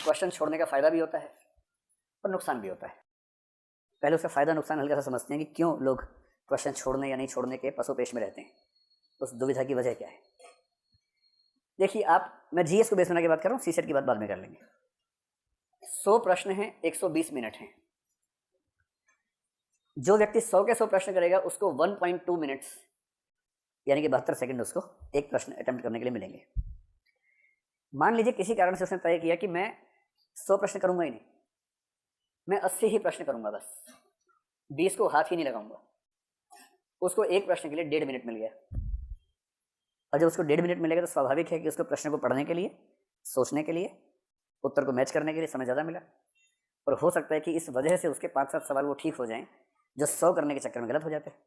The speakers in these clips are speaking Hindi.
क्वेश्चन छोड़ने का फ़ायदा भी होता है और नुकसान भी होता है। पहले उसका फ़ायदा नुकसान हल्का सा समझते हैं कि क्यों लोग क्वेश्चन छोड़ने या नहीं छोड़ने के पसोपेश में रहते हैं, उस दुविधा की वजह क्या है। देखिए मैं जीएस को बेस बना के बात कर रहा हूँ, सीसेट की बात बाद में कर लेंगे। 100 प्रश्न हैं, 120 मिनट हैं। जो व्यक्ति 100 के 100 प्रश्न करेगा उसको 1.2 मिनट्स यानी कि 72 सेकंड उसको एक प्रश्न अटेम्प्ट करने के लिए मिलेंगे। मान लीजिए किसी कारण से उसने तय किया कि मैं 100 प्रश्न करूंगा ही नहीं, मैं 80 ही प्रश्न करूंगा, बस 20 को हाथ ही नहीं लगाऊंगा। उसको एक प्रश्न के लिए 1.5 मिनट मिल गया। और जब उसको 1.5 मिनट मिलेगा तो स्वाभाविक है कि उसको प्रश्न को पढ़ने के लिए, सोचने के लिए, उत्तर को मैच करने के लिए समय ज़्यादा मिला। और हो सकता है कि इस वजह से उसके 5-7 सवाल वो ठीक हो जाएं जो 100 करने के चक्कर में गलत हो जाते हैं।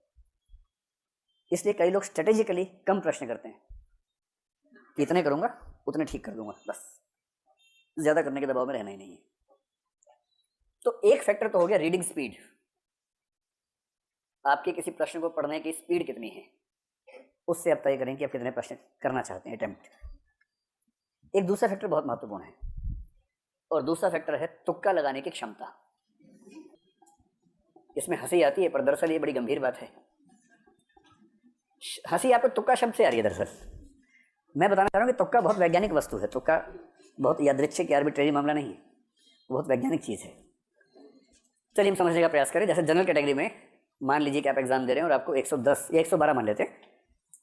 इसलिए कई लोग स्ट्रेटेजिकली कम प्रश्न करते हैं कि इतने करूंगा उतने ठीक कर दूंगा, बस ज़्यादा करने के दबाव में रहना ही नहीं है। तो एक फैक्टर तो हो गया रीडिंग स्पीड, आपके किसी प्रश्न को पढ़ने की स्पीड कितनी है, उससे आप तय करें कि आप कितने प्रश्न करना चाहते हैं अटेम्प्ट। एक दूसरा फैक्टर बहुत महत्वपूर्ण है और दूसरा फैक्टर है तुक्का लगाने की क्षमता। इसमें हंसी आती है पर दरअसल ये बड़ी गंभीर बात है। हंसी आपको तुक्का शब्द से आ रही है, दरअसल मैं बताना चाह रहा हूँ कि तुक्का बहुत वैज्ञानिक वस्तु है। तुक्का बहुत यादृच्छिक या आर्बिट्रेरी मामला नहीं है, बहुत वैज्ञानिक चीज़ है। चलिए हम समझने का प्रयास करें। जैसे जनरल कैटेगरी में मान लीजिए कि आप एग्जाम दे रहे हैं और आपको 110 या 112 मान लेते हैं,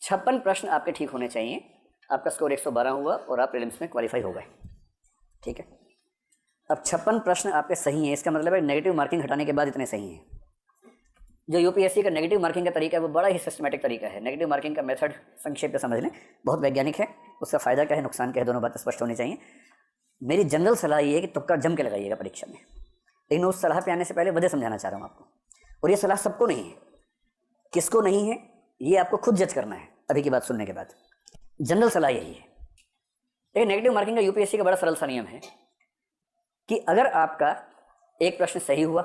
56 प्रश्न आपके ठीक होने चाहिए। आपका स्कोर 112 हुआ और आप प्रीलिम्स में क्वालिफाई हो गए, ठीक है। अब 56 प्रश्न आपके सही हैं, इसका मतलब है नेगेटिव मार्किंग हटाने के बाद इतने सही हैं। जो यूपीएससी का नेगेटिव मार्किंग का तरीका है वो बड़ा ही सिस्टमेटिक तरीका है। नेगेटिव मार्किंग का मेथड संक्षेप में समझ लें, बहुत वैज्ञानिक है। उसका फ़ायदा क्या है, नुकसान क्या है, दोनों बातें स्पष्ट होनी चाहिए। मेरी जनरल सलाह ये है कि तुक्का जम के लगाइएगा परीक्षा में, लेकिन उस सलाह पे आने से पहले वजह समझाना चाह रहा हूँ आपको। और ये सलाह सबको नहीं है, किसको नहीं है ये आपको खुद जज करना है अभी की बात सुनने के बाद। जनरल सलाह यही है। लेकिन नेगेटिव मार्किंग का यूपीएससी का बड़ा सरल सा नियम है कि अगर आपका एक प्रश्न सही हुआ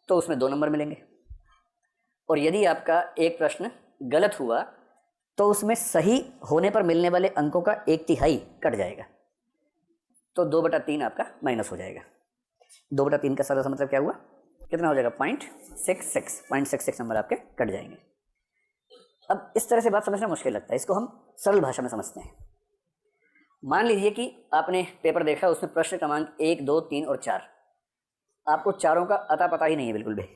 तो उसमें 2 नंबर मिलेंगे, और यदि आपका एक प्रश्न गलत हुआ तो उसमें सही होने पर मिलने वाले अंकों का 1/3 कट जाएगा, तो 2/3 आपका माइनस हो जाएगा। 2/3 का सरल सा मतलब क्या हुआ, कितना हो जाएगा, 0.66 नंबर आपके कट जाएंगे। अब इस तरह से बात समझना मुश्किल लगता है, इसको हम सरल भाषा में समझते हैं। मान लीजिए कि आपने पेपर देखा, उसमें प्रश्न क्रमांक 1, 2, 3 और 4, आपको चारों का अता पता ही नहीं है बिल्कुल भी।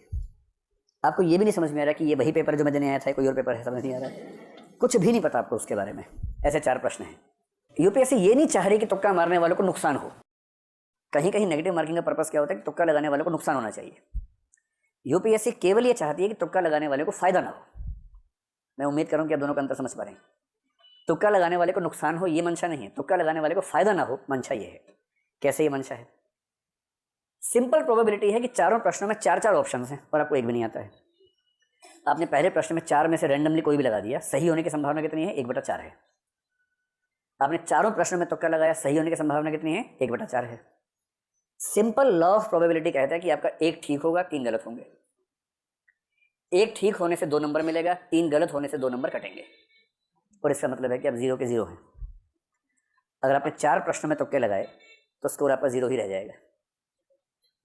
आपको ये भी नहीं समझ में आ रहा कि ये वही पेपर जो मैं देने आया था, कोई और पेपर है, समझ नहीं आ रहा है, कुछ भी नहीं पता आपको उसके बारे में। ऐसे 4 प्रश्न हैं। यूपीएससी ये नहीं चाह रही कि तुक्का मारने वालों को नुकसान हो। कहीं कहीं नेगेटिव मार्किंग का पर्पस क्या होता है कि तुक्का लगाने वालों को नुकसान होना चाहिए। यूपीएससी केवल ये चाहती है कि तुक्का लगाने वाले को फायदा ना हो। मैं उम्मीद करूं कि आप दोनों का अंतर समझ पा रहे हैं। तुक्का लगाने वाले को नुकसान हो ये मंशा नहीं है, तुक्का लगाने वाले को फायदा ना हो मंशा ये है। कैसे ये मंशा है, सिंपल प्रोबेबिलिटी है कि चारों प्रश्नों में 4-4 ऑप्शन हैं और आपको एक भी नहीं आता है। आपने पहले प्रश्न में 4 में से रैंडमली कोई भी लगा दिया, सही होने की संभावना कितनी है, 1/4 है। आपने चारों प्रश्नों में तुक्का लगाया, सही होने की संभावना कितनी है, 1/4 है। सिंपल लॉ ऑफ प्रोबेबिलिटी कहता है कि आपका एक ठीक होगा, 3 गलत होंगे। एक ठीक होने से 2 नंबर मिलेगा, 3 गलत होने से 2 नंबर कटेंगे, और इसका मतलब है कि आप 0 के 0 हैं। अगर आपने 4 प्रश्नों में तुक्के लगाए तो स्कोर आपका 0 ही रह जाएगा।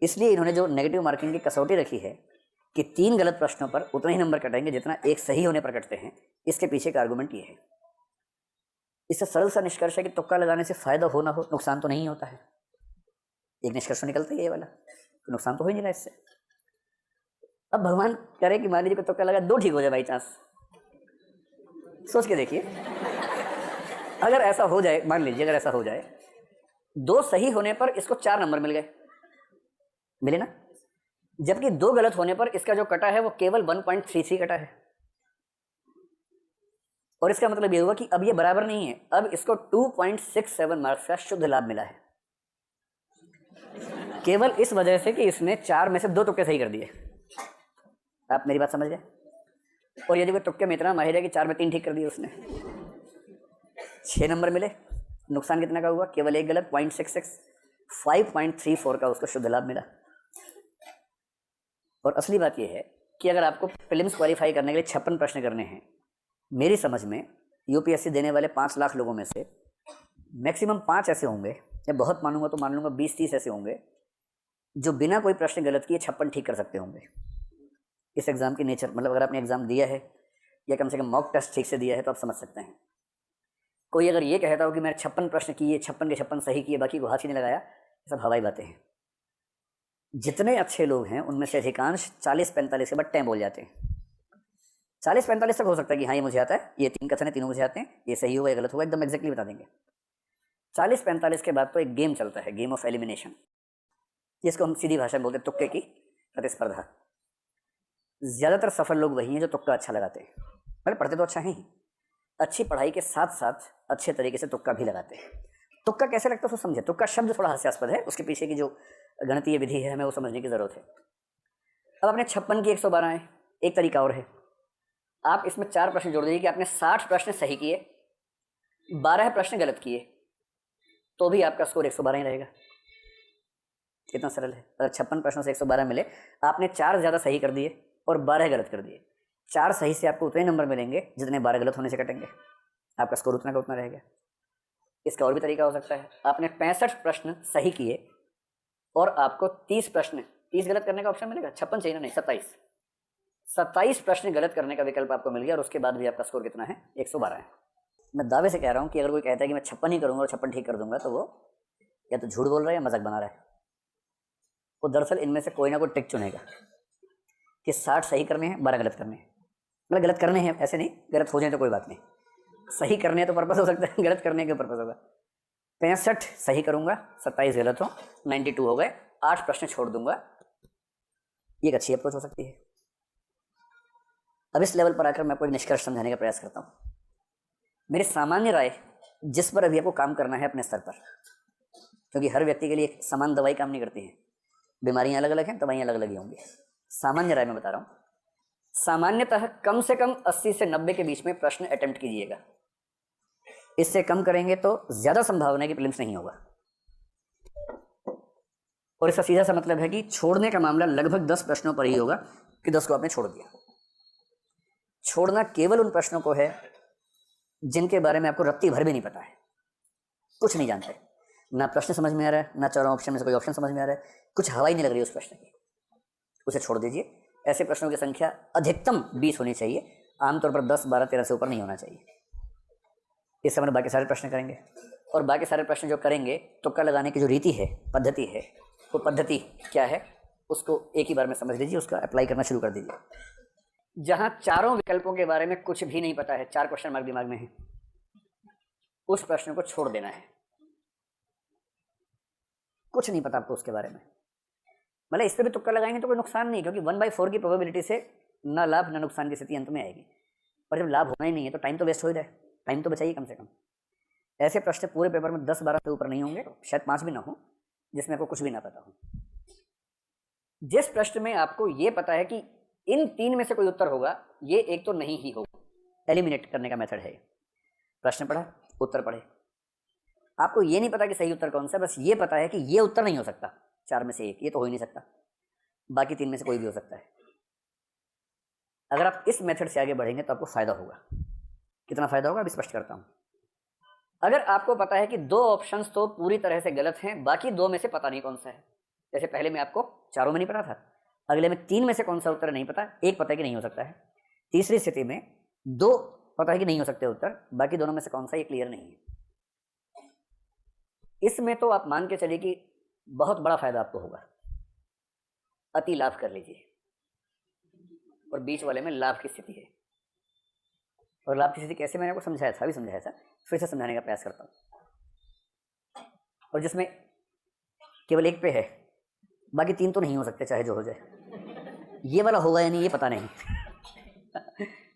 इसलिए इन्होंने जो नेगेटिव मार्किंग की कसौटी रखी है कि 3 गलत प्रश्नों पर उतने ही नंबर कटेंगे जितना एक सही होने पर कटते हैं, इसके पीछे का आर्गुमेंट ये है। इससे सरल सा निष्कर्ष है कि तुक्का लगाने से फायदा हो ना हो, नुकसान तो नहीं होता है। एक निष्कर्ष निकलता है ये वाला, तो नुकसान तो हो ही नहीं रहा इससे। अब भगवान करे कि मान लीजिए तुक्का लगा 2 ठीक हो जाए बाई चांस, सोच के देखिए। अगर ऐसा हो जाए, मान लीजिए अगर ऐसा हो जाए, 2 सही होने पर इसको 4 नंबर मिल गए, मिले ना, जबकि 2 गलत होने पर इसका जो कटा है वो केवल 1.33 कटा है। और इसका मतलब ये हुआ कि अब ये बराबर नहीं है, अब इसको 2.67 मार्क्स का शुद्ध लाभ मिला है, केवल इस वजह से कि इसने 4 में से 2 तुक्के सही कर दिए। आप मेरी बात समझ गए। और यदि वो तुक्के में इतना माहिर है कि 4 में 3 ठीक कर दिए उसने, 6 नंबर मिले। नुकसान कितना का हुआ, केवल 1 गलत, 0.66, 5.34 का उसको शुद्ध लाभ मिला। और असली बात यह है कि अगर आपको प्रीलिम्स क्वालिफाई करने के लिए 56 प्रश्न करने हैं, मेरी समझ में यूपीएससी देने वाले 5 लाख लोगों में से मैक्सिमम 5 ऐसे होंगे या बहुत मानूंगा तो मान लूँगा 20-30 ऐसे होंगे जो बिना कोई प्रश्न गलत किए 56 ठीक कर सकते होंगे। इस एग्ज़ाम की नेचर, मतलब अगर आपने एग्ज़ाम दिया है या कम से कम मॉक टेस्ट ठीक से दिया है तो आप समझ सकते हैं। कोई अगर ये कहता हो कि मैंने 56 प्रश्न किए, 56 के 56 सही किए, बाकी को हाथ ही नहीं लगाया, ये सब हवाई बातें हैं। जितने अच्छे लोग हैं उनमें से अधिकांश 40-45 के बाद टैं बोल जाते हैं। 40-45 तक हो सकता है कि हाँ ये मुझे आता है, ये 3 कथन है, तीनों मुझे आते हैं, ये सही होगा या गलत होगा, एकदम एग्जैक्टली बता देंगे। 40-45 के बाद तो एक गेम चलता है, गेम ऑफ एलिमिनेशन, जिसको हम सीधी भाषा में बोलते हैं तुक्के की प्रतिस्पर्धा। ज़्यादातर सफल लोग वही हैं जो तुक्का अच्छा लगाते हैं, मतलब पढ़ते तो अच्छा है ही, अच्छी पढ़ाई के साथ साथ अच्छे तरीके से तुक्का भी लगाते हैं। तुक्का कैसे लगता है उसको समझे। तुक्का शब्द थोड़ा हास्यास्पद है, उसके पीछे की जो गणितीय विधि है हमें वो समझने की ज़रूरत है। अब आपने 56 की 112 है। एक तरीका और है, आप इसमें 4 प्रश्न जोड़ दीजिए कि आपने 60 प्रश्न सही किए, 12 प्रश्न गलत किए, तो भी आपका स्कोर 112 ही रहेगा। कितना सरल है। अगर 56 प्रश्नों से 112 मिले, आपने 4 ज़्यादा सही कर दिए और 12 गलत कर दिए, 4 सही से आपको उतने नंबर मिलेंगे जितने 12 गलत होने से कटेंगे, आपका स्कोर उतना का उतना रहेगा। इसका और भी तरीका हो सकता है, आपने 65 प्रश्न सही किए और आपको 30 प्रश्न, 30 गलत करने का ऑप्शन मिलेगा, 56 चाहिए ना, नहीं 27 प्रश्न गलत करने का विकल्प आपको मिल गया और उसके बाद भी आपका स्कोर कितना है, 112 है। मैं दावे से कह रहा हूँ कि अगर कोई कहता है कि मैं 56 ही करूँगा और 56 ठीक कर दूंगा, तो वो या तो झूठ बोल रहा है या मजाक बना रहा है। वो दरअसल इनमें से कोई ना कोई ट्रिक चुनेगा कि 60 सही करने हैं, 12 गलत करने हैं। मतलब गलत करने हैं ऐसे नहीं, गलत हो जाए तो कोई बात नहीं, सही करने हैं तो पर्पस हो सकता है, गलत करने के पर्पस होगा। 65 सही करूंगा, 27 गलत हो, 92 हो गए, 8 प्रश्न छोड़ दूंगा, ये एक अच्छी अप्रोच हो सकती है। अब इस लेवल पर आकर मैं आपको एक निष्कर्ष समझाने का प्रयास करता हूँ। मेरी सामान्य राय, जिस पर अभी आपको काम करना है अपने स्तर पर, क्योंकि हर व्यक्ति के लिए एक समान दवाई काम नहीं करती है, बीमारियां अलग अलग हैं, दवाइयां अलग अलग ही होंगी। सामान्य राय में बता रहा हूँ, सामान्यतः कम से कम 80 से 90 के बीच में प्रश्न अटेम्प्ट कीजिएगा। इससे कम करेंगे तो ज्यादा संभावना है कि प्रीलिम्स नहीं होगा। और इसका सीधा सा मतलब है कि छोड़ने का मामला लगभग 10 प्रश्नों पर ही होगा कि 10 को आपने छोड़ दिया। छोड़ना केवल उन प्रश्नों को है जिनके बारे में आपको रत्ती भर भी नहीं पता है, कुछ नहीं जानते, ना प्रश्न समझ में आ रहा है, ना चारों ऑप्शन में से कोई ऑप्शन समझ में आ रहा है, कुछ हवा ही नहीं लग रही उस प्रश्न की, उसे छोड़ दीजिए। ऐसे प्रश्नों की संख्या अधिकतम 20 होनी चाहिए, आमतौर पर 10, 12, 13 से ऊपर नहीं होना चाहिए। इस समय बाकी सारे प्रश्न करेंगे और बाकी सारे प्रश्न जो करेंगे, तुक्का लगाने की जो रीति है, पद्धति है, वो पद्धति क्या है उसको एक ही बार में समझ लीजिए, उसका अप्लाई करना शुरू कर दीजिए। जहां चारों विकल्पों के बारे में कुछ भी नहीं पता है, 4 क्वेश्चन मार्क दिमाग में है, उस प्रश्न को छोड़ देना है। कुछ नहीं पता आपको उसके बारे में, मतलब इस पर भी तुक्का लगाएंगे तो कोई नुकसान नहीं, क्योंकि 1/4 की प्रोबेबिलिटी से ना लाभ ना नुकसान की स्थिति अंत में आएगी। और जब लाभ होना ही नहीं है तो टाइम तो वेस्ट हो ही जाए, टाइम तो बचाइए कम से कम। ऐसे प्रश्न पूरे पेपर में 10-12 से ऊपर नहीं होंगे, शायद 5 भी ना हो, जिसमें आपको कुछ भी ना पता हो। जिस प्रश्न में आपको ये पता है कि इन 3 में से कोई उत्तर होगा, ये एक तो नहीं ही होगा, एलिमिनेट करने का मेथड है। प्रश्न पढ़ा, उत्तर पढ़े, आपको ये नहीं पता कि सही उत्तर कौन सा, बस ये पता है कि ये उत्तर नहीं हो सकता, 4 में से एक, ये तो हो ही नहीं सकता, बाकी 3 में से कोई भी हो सकता है। अगर आप इस मेथड से आगे बढ़ेंगे तो आपको फायदा होगा। कितना फायदा होगा अभी स्पष्ट करता हूं। अगर आपको पता है कि 2 ऑप्शंस तो पूरी तरह से गलत हैं, बाकी 2 में से पता नहीं कौन सा है, जैसे पहले में आपको चारों में नहीं पता था, अगले में 3 में से कौन सा उत्तर नहीं पता, एक पता है कि नहीं हो सकता है, तीसरी स्थिति में 2 पता है कि नहीं हो सकते उत्तर, बाकी दोनों में से कौन सा ये क्लियर नहीं है। इसमें तो आप मान के चलिए कि बहुत बड़ा फायदा आपको होगा, अति लाभ कर लीजिए। और बीच वाले में लाभ की स्थिति है, और लाभ की स्थिति कैसे, मैंने आपको समझाया था, अभी समझाया था, फिर से समझाने का प्रयास करता हूँ। और जिसमें केवल एक पे है, बाकी 3 तो नहीं हो सकते चाहे जो हो जाए, ये वाला होगा या नहीं ये पता नहीं।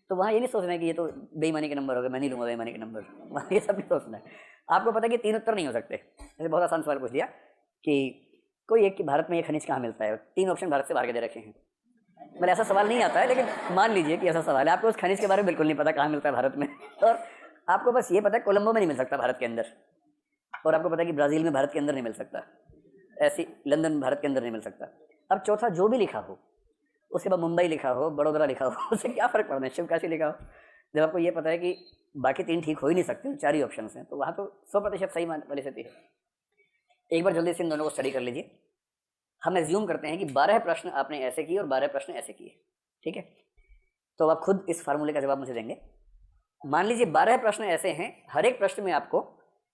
तो वहाँ ये नहीं सोचना है कि ये तो बेईमानी के नंबर हो गए, मैं नहीं लूँगा बेईमानी के नंबर, वहाँ ये सब नहीं सोचना है। आपको पता है कि 3 उत्तर नहीं हो सकते। जैसे बहुत आसान सवाल पूछ लिया कि कोई एक कि भारत में ये खनिज कहाँ मिलता है, 3 ऑप्शन भारत से बाहर के दे रखे हैं, मतलब ऐसा सवाल नहीं आता है, लेकिन मान लीजिए कि ऐसा सवाल है, आपको उस खनिज के बारे में बिल्कुल नहीं पता कहाँ मिलता है भारत में, और आपको बस ये पता है कोलंबो में नहीं मिल सकता भारत के अंदर, और आपको पता है कि ब्राज़ील में भारत के अंदर नहीं मिल सकता, ऐसी लंदन भारत के अंदर नहीं मिल सकता। अब चौथा जो भी लिखा हो, उसके बाद मुंबई लिखा हो, बड़ोदरा लिखा हो, उससे क्या फ़र्क पड़ना है, शिवकाशी लिखा हो, जब आपको ये पता है कि बाकी 3 ठीक हो ही नहीं सकते, 4 ही ऑप्शन हैं, तो वहाँ तो 100% सही वाली स्थिति है। एक बार जल्दी से इन दोनों को स्टडी कर लीजिए। हम एज्यूम करते हैं कि 12 प्रश्न आपने ऐसे किए और 12 प्रश्न ऐसे किए, ठीक है। तो आप खुद इस फार्मूले का जवाब मुझे देंगे। मान लीजिए 12 प्रश्न ऐसे हैं, हर एक प्रश्न में आपको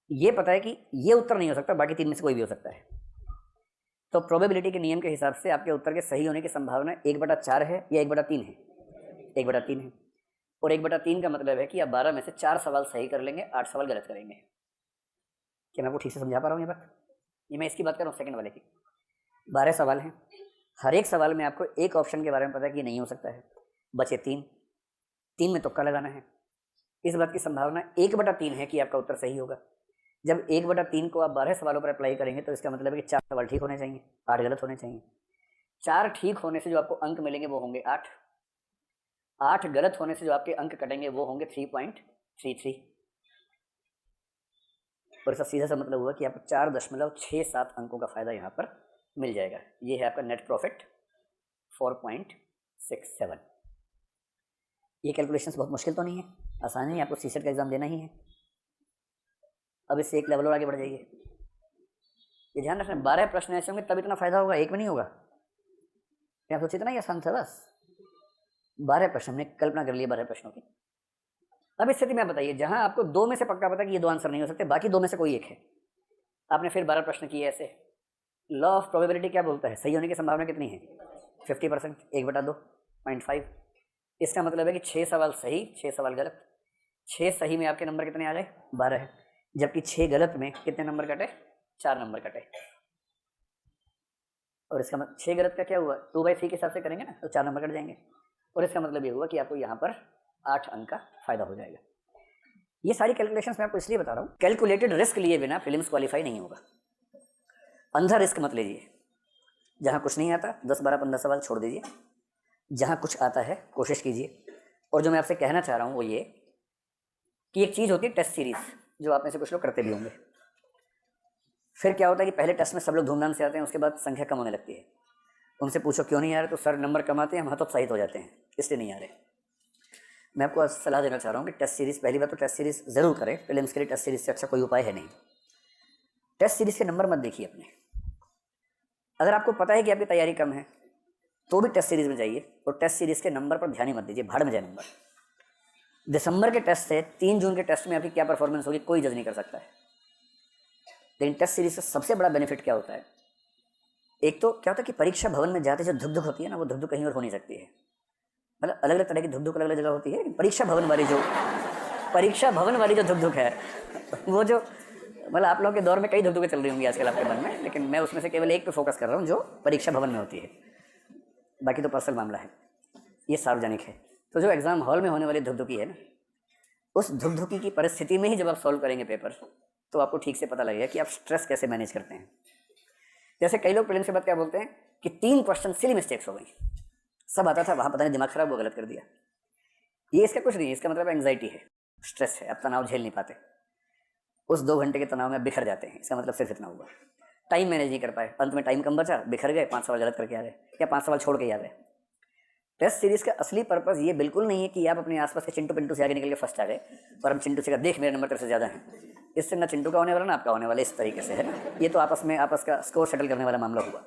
ये पता है कि ये उत्तर नहीं हो सकता, बाकी 3 में से कोई भी हो सकता है। तो प्रोबेबिलिटी के नियम के हिसाब से आपके उत्तर के सही होने की संभावना 1/4 है या 1/3 है? 1/3 है। और 1/3 का मतलब है कि आप 12 में से 4 सवाल सही कर लेंगे, 8 सवाल गलत करेंगे। क्या मैं आपको ठीक से समझा पा रहा हूँ ये बात? ये मैं इसकी बात कर रहा हूँ सेकंड वाले की। 12 सवाल हैं, हर एक सवाल में आपको एक ऑप्शन के बारे में पता है कि ये नहीं हो सकता है, बचे 3 में तुक्का लगाना है। इस बात की संभावना 1/3 है कि आपका उत्तर सही होगा। जब 1/3 को आप 12 सवालों पर अप्लाई करेंगे तो इसका मतलब है कि 4 सवाल ठीक होने चाहिए, 8 गलत होने चाहिए। 4 ठीक होने से जो आपको अंक मिलेंगे वो होंगे 8, 8 गलत होने से जो आपके अंक कटेंगे वो होंगे 3.33। और इसका सीधा सा मतलब हुआ कि आपको 4.67 अंकों का फायदा यहाँ पर मिल जाएगा। ये है आपका नेट प्रॉफिट 4.67। ये कैलकुलेशंस बहुत मुश्किल तो नहीं है, आसान है, आपको सीसेट का एग्जाम देना ही है। अब इससे एक लेवल और आगे बढ़ जाइए। ये ध्यान रखना 12 प्रश्न ऐसे होंगे तब इतना फायदा होगा, एक में नहीं होगा। क्या सोचिए इतना ही आसान था? बस 12 प्रश्न, हमने कल्पना कर लिया 12 प्रश्नों की। अब इस स्थिति में आप बताइए, जहां आपको 2 में से पक्का पता कि ये 2 आंसर नहीं हो सकते, बाकी 2 में से कोई एक है, आपने फिर 12 प्रश्न किए ऐसे, लॉ ऑफ प्रोबेबिलिटी क्या बोलता है? सही होने की संभावना कितनी है? 50%, 1/2, 0.5। इसका मतलब है कि 6 सवाल सही, 6 सवाल गलत। 6 सही में आपके नंबर कितने आ गए? 12 है। जबकि 6 गलत में कितने नंबर कटे? 4 नंबर कटे। और इसका मतलब 6 गलत का क्या हुआ? 2/3 के हिसाब से करेंगे ना तो 4 नंबर कट जाएंगे। और इसका मतलब ये हुआ कि आपको यहाँ पर 8 अंक का फायदा हो जाएगा। ये सारी कैलकुलेशंस मैं आपको इसलिए बता रहा हूँ, कैलकुलेटेड रिस्क लिए बिना प्रीलिम्स क्वालिफाई नहीं होगा। अंधा रिस्क मत लीजिए। जहाँ कुछ नहीं आता 10, 12, 15 सवाल छोड़ दीजिए, जहाँ कुछ आता है कोशिश कीजिए। और जो मैं आपसे कहना चाह रहा हूँ वो ये कि एक चीज़ होती है टेस्ट सीरीज, जो आप में से कुछ लोग करते भी होंगे। फिर क्या होता है कि पहले टेस्ट में सब लोग धूमधाम से आते हैं, उसके बाद संख्या कम होने लगती है। उनसे पूछो क्यों नहीं आ रहे, तो सर नंबर कम आते हैं, हम हतोत्साहित हो जाते हैं, इसलिए नहीं आ रहे। मैं आपको आज सलाह देना चाह रहा हूँ कि टेस्ट सीरीज़, पहली बात तो टेस्ट सीरीज़ ज़रूर करें। प्रीलिम्स के लिए टेस्ट सीरीज़ से अच्छा कोई उपाय है नहीं। टेस्ट सीरीज़ के नंबर मत देखिए अपने। अगर आपको पता है कि आपकी तैयारी कम है तो भी टेस्ट सीरीज़ में जाइए, और टेस्ट सीरीज़ के नंबर पर ध्यान ही मत दीजिए, भाड़ में जाए नंबर। दिसंबर के टेस्ट से 3 जून के टेस्ट में आपकी क्या परफॉर्मेंस होगी कोई जज नहीं कर सकता है। लेकिन टेस्ट सीरीज से सबसे बड़ा बेनिफिट क्या होता है? एक तो क्या होता है कि परीक्षा भवन में जाते जो धुक धुक होती है ना, वो धुक धुक कहीं और हो नहीं सकती है। मतलब अलग अलग तरह की धुक धुक अलग अलग जगह होती है। परीक्षा भवन वाली जो धुक धुक है, वो जो मतलब आप लोगों के दौर में कई धुक धुकें चल रही होंगी आजकल आपके मन में, लेकिन मैं उसमें से केवल एक पे फोकस कर रहा हूँ जो परीक्षा भवन में होती है। बाकी तो पर्सनल मामला है, ये सार्वजनिक है। तो जो एग्जाम हॉल में होने वाली धुकधुकी है ना, उस धुकधुकी की परिस्थिति में ही जब आप सॉल्व करेंगे पेपर, तो आपको ठीक से पता लगेगा कि आप स्ट्रेस कैसे मैनेज करते हैं। जैसे कई लोग प्रीलिम्स के बाद क्या बोलते हैं कि 3 क्वेश्चन सिली मिस्टेक्स हो गई, सब आता था, वहाँ पता नहीं दिमाग खराब हुआ, गलत कर दिया। ये इसका कुछ नहीं है, इसका मतलब एंग्जाइटी है, स्ट्रेस है, आप तनाव झेल नहीं पाते, उस 2 घंटे के तनाव में बिखर जाते हैं। इसका मतलब सिर्फ इतना हुआ, टाइम मैनेज नहीं कर पाए, अंत में टाइम कम बचा, बिखर गए, 5 सवाल गलत करके आ गए या 5 सवाल छोड़ के आ गए। टेस्ट सीरीज का असली पर्पस ये बिल्कुल नहीं है कि आप अपने आसपास के चिंटू पिंटू से आगे निकल के फर्स्ट आ गए और हम चिंटू से कहा देख मेरे नंबर तेरे से ज़्यादा हैं। इससे ना चिंटू का होने वाला ना आपका होने वाला, इस तरीके से है ना। ये तो आपस का स्कोर सेटल करने वाला मामला हुआ।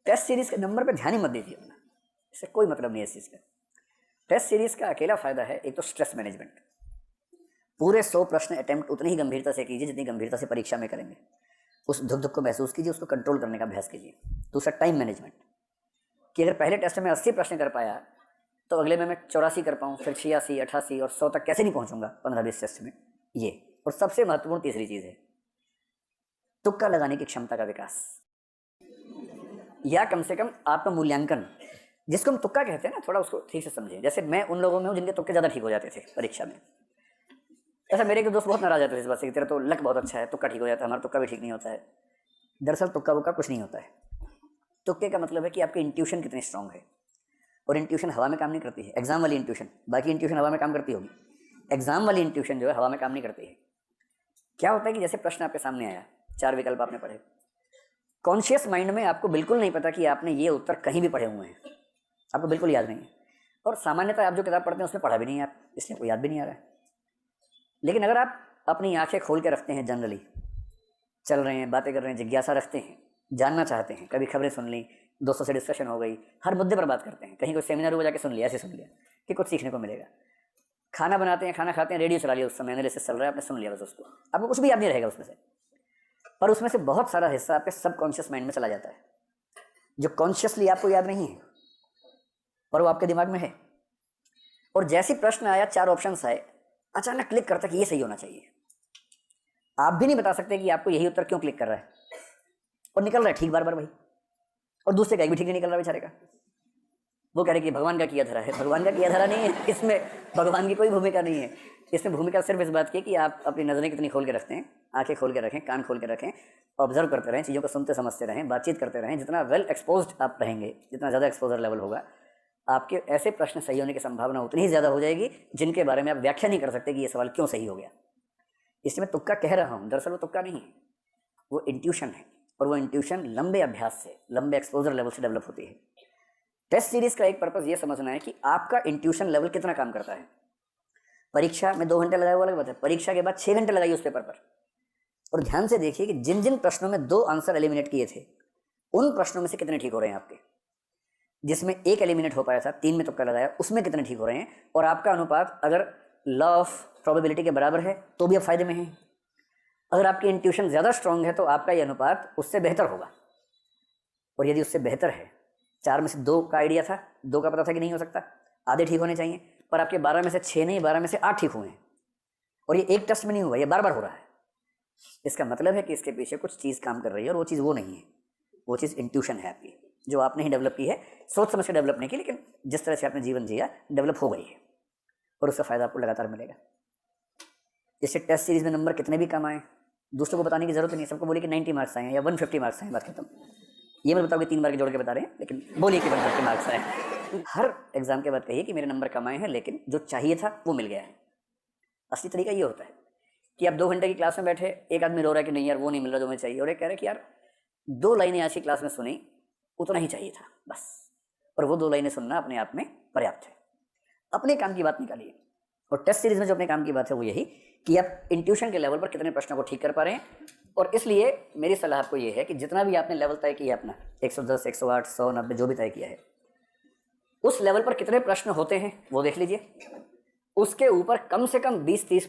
टेस्ट सीरीज के नंबर पर ध्यान ही मत दीजिए अपना, इससे कोई मतलब नहीं है इस चीज़ का। टेस्ट सीरीज का अकेला फायदा है एक तो स्ट्रेस मैनेजमेंट। पूरे 100 प्रश्न अटेम्प्ट उतनी ही गंभीरता से कीजिए जितनी गंभीरता से परीक्षा में करेंगे। उस धुक धुक को महसूस कीजिए, उसको कंट्रोल करने का अभ्यास कीजिए। दूसरा टाइम मैनेजमेंट, कि अगर पहले टेस्ट में 80 प्रश्न कर पाया तो अगले में मैं 84 कर पाऊँ, फिर 86, 88 और 100 तक कैसे नहीं पहुँचूंगा 15-20 टेस्ट में। ये और सबसे महत्वपूर्ण तीसरी चीज़ है तुक्का लगाने की क्षमता का विकास, या कम से कम आत्ममूल्यांकन, जिसको हम तुक्का कहते हैं ना, थोड़ा उसको ठीक से समझें। जैसे मैं उन लोगों में हूँ जिनके तुक्के ज़्यादा ठीक हो जाते थे परीक्षा में। ऐसा मेरे के दोस्त बहुत नाराज जाते थे इस बात से कि तेरा तो लक बहुत अच्छा है, तुक्का ठीक हो जाता है, हमारा तुक्का भी ठीक नहीं होता है। दरअसल तुक्का वुक्का कुछ नहीं होता है। तुक्के का मतलब है कि आपकी इंट्यूशन कितनी स्ट्रांग है, और इंट्यूशन हवा में काम नहीं करती है। एग्जाम वाली इंट्यूशन, बाकी इंट्यूशन हवा में काम करती होगी, एग्जाम वाली इंट्यूशन जो है हवा में काम नहीं करती है। क्या होता है कि जैसे प्रश्न आपके सामने आया, 4 विकल्प आपने पढ़े, कॉन्शियस माइंड में आपको बिल्कुल नहीं पता कि आपने ये उत्तर कहीं भी पढ़े हुए हैं, आपको बिल्कुल याद नहीं है। और सामान्यतः आप जो किताब पढ़ते हैं उसमें पढ़ा भी नहीं है आप, इसलिए कोई याद भी नहीं आ रहा है। लेकिन अगर आप अपनी आंखें खोल के रखते हैं जनरली, चल रहे हैं, बातें कर रहे हैं, जिज्ञासा रखते हैं, जानना चाहते हैं, कभी खबरें सुन ली, दोस्तों से डिस्कशन हो गई, हर मुद्दे पर बात करते हैं, कहीं कोई सेमिनार हुआ जाके सुन लिया, ऐसे सुन लिया कि कुछ सीखने को मिलेगा। खाना बनाते हैं, खाना खाते हैं, रेडियो चला लिया, उस समय एनालिसिस चल रहा है, आपने सुन लिया बस उसको, आपको कुछ भी याद नहीं रहेगा उसमें से, पर उसमें से बहुत सारा हिस्सा आपके सबकॉन्शियस माइंड में चला जाता है, जो कॉन्शियसली आपको याद नहीं है पर वो आपके दिमाग में है। और जैसे प्रश्न आया, 4 ऑप्शंस आए, अचानक क्लिक करता कि ये सही होना चाहिए। आप भी नहीं बता सकते कि आपको यही उत्तर क्यों क्लिक कर रहा है, और निकल रहा है ठीक बार बार वही, और दूसरे का भी ठीक नहीं निकल रहा बेचारे का। वो कह रहे कि भगवान का किया धरा है, भगवान का किया धरा नहीं है, इसमें भगवान की कोई भूमिका नहीं है। इसमें भूमिका सिर्फ इस बात की कि आप अपनी नज़रें कितनी खोल के रखते हैं, आंखें खोल के रखें, कान खोल के रखें, ऑब्जर्व करते रहें, चीज़ों को सुनते समझते रहें, बातचीत करते रहें। जितना वेल एक्सपोज्ड आप रहेंगे, जितना ज़्यादा एक्सपोजर लेवल होगा, आपके ऐसे प्रश्न सही होने की संभावना उतनी ही ज़्यादा हो जाएगी जिनके बारे में आप व्याख्या नहीं कर सकते कि ये सवाल क्यों सही हो गया। इसलिए मैं तुक्का कह रहा हूँ, दरअसल वो तुक्का नहीं है, वो इंट्यूशन है, और वो इंट्यूशन लंबे अभ्यास से, लंबे एक्सपोजर लेवल से डेवलप होती है। टेस्ट सीरीज का एक पर्पस ये समझना है कि आपका इंट्यूशन लेवल कितना काम करता है। परीक्षा में 2 घंटे लगाए वो अलग बात है, परीक्षा के बाद 6 घंटे लगाइए उस पेपर पर, और ध्यान से देखिए कि जिन जिन प्रश्नों में 2 आंसर एलिमिनेट किए थे, उन प्रश्नों में से कितने ठीक हो रहे हैं आपके। जिसमें 1 एलिमिनेट हो पाया था, 3 में तुक्का लगाया, उसमें कितने ठीक हो रहे हैं। और आपका अनुपात अगर लॉ ऑफ प्रोबेबिलिटी के बराबर है तो भी आप फायदे में हैं। अगर आपकी इंट्यूशन ज़्यादा स्ट्रांग है तो आपका ये अनुपात उससे बेहतर होगा, और यदि उससे बेहतर है, 4 में से 2 का आइडिया था, 2 का पता था कि नहीं हो सकता, आधे ठीक होने चाहिए, पर आपके 12 में से 6 नहीं, 12 में से 8 ठीक हुए हैं, और ये एक टेस्ट में नहीं हुआ, ये बार बार हो रहा है। इसका मतलब है कि इसके पीछे कुछ चीज़ काम कर रही है, और वो चीज़ वो नहीं है, वो चीज़ इंट्यूशन है आपकी, जो आपने ही डेवलप की है, सोच समझ के डेवलप नहीं की, लेकिन जिस तरह से आपने जीवन जिया डेवलप हो गई है, और उसका फ़ायदा आपको लगातार मिलेगा। इससे टेस्ट सीरीज में नंबर कितने भी कम आए, दूसरों को बताने की जरूरत नहीं, सबको बोलिए कि 90 मार्क्स आए हैं या 150 मार्क्स आए, बात खत्म। ये मत बताओ कि 3 बार के जोड़ के बता रहे हैं, लेकिन बोलिए कि 150 मार्क्स आए। हर एग्जाम के बाद कहिए कि मेरे नंबर कम आए हैं, लेकिन जो चाहिए था वो मिल गया है। असली तरीका ये होता है कि आप 2 घंटे की क्लास में बैठे, एक आदमी रो रहा है कि नहीं यार वो नहीं मिल रहा जो मुझे चाहिए, और एक कह रहा है कि यार 2 लाइनें आज की क्लास में सुनी, उतना ही चाहिए था बस, और वो 2 लाइनें सुनना अपने आप में पर्याप्त है। अपने काम की बात निकालिए, और टेस्ट सीरीज में जो अपने काम की बात है वो यही कि आप इंट्यूशन के लेवल पर कितने प्रश्नों को ठीक कर पा रहे हैं। और इसलिए मेरी सलाह आपको ये है कि जितना भी आपने लेवल तय किया अपना, 110, 108, 100, 90 जो भी तय किया है, उस लेवल पर कितने प्रश्न होते हैं वो देख लीजिए। उसके ऊपर कम से कम 20-30